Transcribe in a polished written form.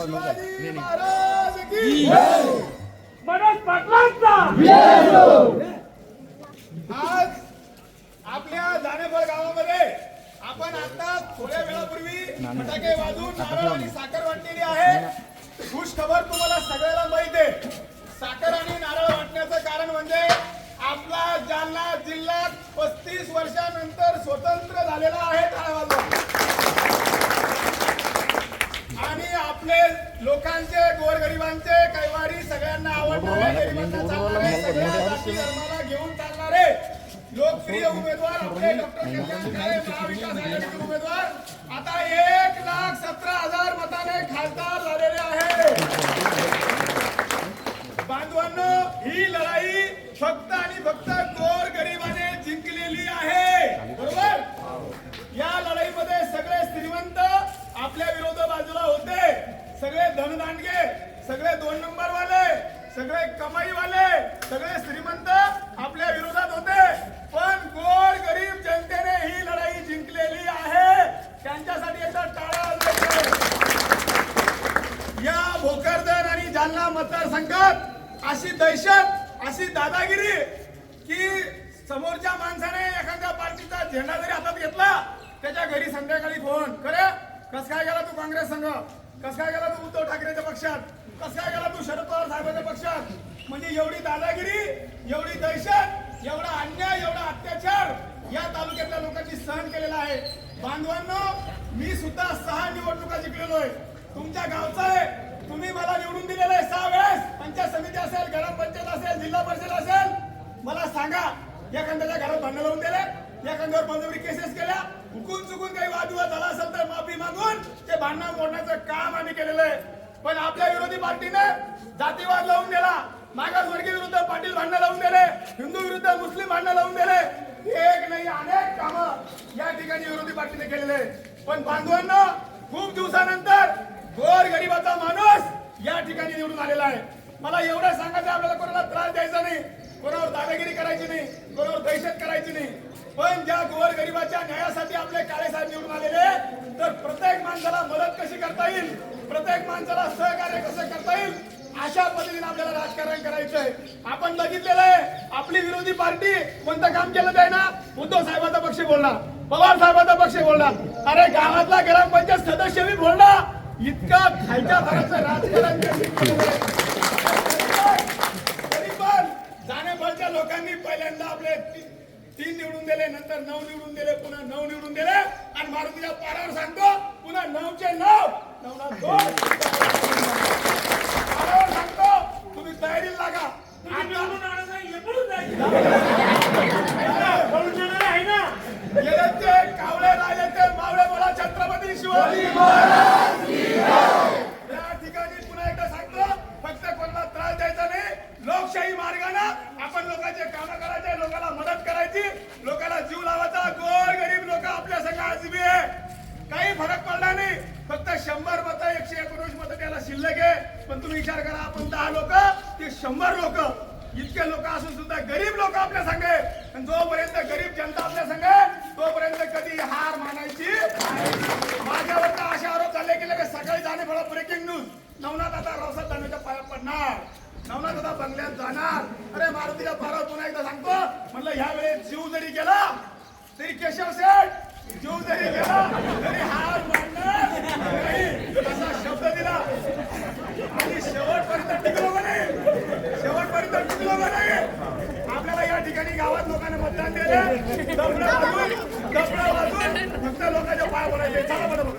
शिवाजी महाराज की मनोज पाटलांचा आज आपल्या जानेफळ गावामध्ये आपण आता थोड्या वेळापूर्वी फटाके वाजून नारळ आणि साखर वाटलेली आहे। खुश खबर तुम्हाला सगळ्याला माहिती आहे। साखर आणि नारळ वाटण्याचं कारण म्हणजे आपला जालना जिल्हा 35 वर्षानंतर स्वतंत्र झालेला आहे। टाळ्या वाजवा। आणि आपले लोकांचे गोरगरिबांचे कैवारी सगळ्यांना आवडणारे गरिबांना चालणारे सगळ्या जाती धर्माला घेऊन चालणारे लोकप्रिय उमेदवार आपले डॉक्टर कल्याण काळे महाविकास आघाडीचे उमेदवार आता 1,17,000 मताने खासदार झालेले आहे। बांधवांनो, ही लढाई फक्त आणि फक्त गोरगरिबाने जिंकलेली आहे, बरोबर। या लढाईमध्ये सगळे श्रीमंत आपल्या विरोध बाजूला होते, सगळे धनदांडगे, सगळे 2 नंबर वाले, सगळे कमाई वाले, सगळे श्रीमंत आपल्या विरोधात होते। पण गोर गरीब जनतेने ही लढाई जिंकलेली आहे। त्यांच्यासाठी एकदा टाळ्या वाजवायच्या। या भोकरदन आणि जालना मतदारसंघात अशी दहशत, अशी दादागिरी की समोरच्या माणसाने एखाद्या पार्टीचा झेंडा जरी हातात घेतला त्याच्या घरी संध्याकाळी फोन करे, कस काय गेला तू काँग्रेस संघ, कस काय गेला तू उद्धव ठाकरेच्या पक्षात, कस काय गेला तू शरद पवार साहेबांच्या पक्षात। म्हणजे एवढी दादागिरी, एवढी दहशत, एवढा अन्याय, एवढा अत्याचार या तालुक्यातल्या लोकांनी सहन केलेला आहे। बांधवांनो, मी सुद्धा 6 निवडणुका जिंकलेलो आहे। तुमच्या गावचा आहे, तुम्ही मला निवडून दिलेलं आहे 6 वेळेस। पंचायत समिती असेल, ग्रामपंचायत असेल, जिल्हा परिषद असेल, मला सांगा एखाद्याच्या घरात भांडण लावून दिले, एखाद्यावर बळजबरी केसेस केल्या, हुकून चुकून काही वादविवाद झाला असेल तर माफी मागून ते भांडण मोडण्याचं काम आम्ही केलेलं आहे। पण आपल्या विरोधी पार्टीने जातीवाद लावून दिला, मागासवर्गीय विरुद्ध पाटील भांडण लावून दिले, हिंदू विरुद्ध मुस्लिम भांडण लावून दिले। एक नाही अनेक कामं या ठिकाणी विरोधी पार्टीने केलेले। पण बांधवांनो, खूप दिवसानंतर गोर गरीबाचा माणूस या ठिकाणी निवडून आलेला आहे। मला एवढं सांगायचं, आपल्याला कोणाला त्रास द्यायचा नाही, कोणावर दादागिरी करायची नाही, कोणावर दहशत करायची नाही। पण ज्या गोर गरीबाच्या न्यायासाठी आपले काळे साहेब निवडून आलेले, तर प्रत्येक माणसाला मदत कशी करता येईल, प्रत्येक माणसाला सहकार्य कसं करता येईल, अशा पद्धतीने आपल्याला राजकारण करायचंय। आपण बघितलेलं आहे, आपली विरोधी पार्टी कोणतं काम केलं आहे ना, उद्धव साहेबांचा पक्ष बोलला, पवार साहेबांचा पक्ष बोलला, अरे गावातला ग्रामपंचायत सदस्य बी बोलला। इतकं खालच्या थराचं राजकारण तरी पण जानेफळच्या लोकांनी पहिल्यांदा आपले 3 निवडून दिले, नंतर 9 निवडून दिले, पुन्हा 9 निवडून दिले। आणि मारुतीच्या पारावर सांगतो, पुन्हा 9चे 9, 9ला 2 पारावर सांगतो, तुम्ही तयारीला लागा। येते कावळे राजाचे मावळे बोला, छत्रपती शिवाजी महाराज की जय। या ठिकाणी पुन्हा एकदा सांगतो, फक्त कोणाला त्रास द्यायचा नाही, लोकशाही मार्गाने आपण लोकांचे कामं करायचे, लोकांना मदत करायची, लोकांना जीव लावायचा। गोर गरीब लोक आपल्या संघ आजबी आहे, काही फरक पडला नाही। फक्त 100 मतं, 119 मतं त्याला शिल्लक आहे। पण तुम्ही विचार करा, आपण 10 लोक, ते 100 लोक, इतके लोक असून सुद्धा गरीब लोक आपल्या संघ आहे। आणि जोपर्यंत गरीब जनता आपल्या संघ आहे, तोपर्यंत कधी हार मानायची। माझ्यावर तर असे आरोप झाले की लगेच सकाळी जाणे फळा ब्रेकिंग न्यूज, नवनाथ आता रावसाहेब दानवेच्या पाया पडणार, नवनाथ आता बंगल्यात जाणार। अरे मारुतीच्या पारावर पुन्हा एकदा सांगतो, म्हणलं ह्या वेळेस जीव जरी गेला तरी केशव सेठ, जीव जरी गेला तरी हार मानणार नाही, असा शब्द दिला। आणि शेवटपर्यंत टिकलो म्हणे, शेवटपर्यंत टिकलो म्हणे। आपल्याला या ठिकाणी गावात लोकांना मतदान दिले, दबडं वाजून फक्त लोकांच्या पाया पडायचे। चला बरोबर।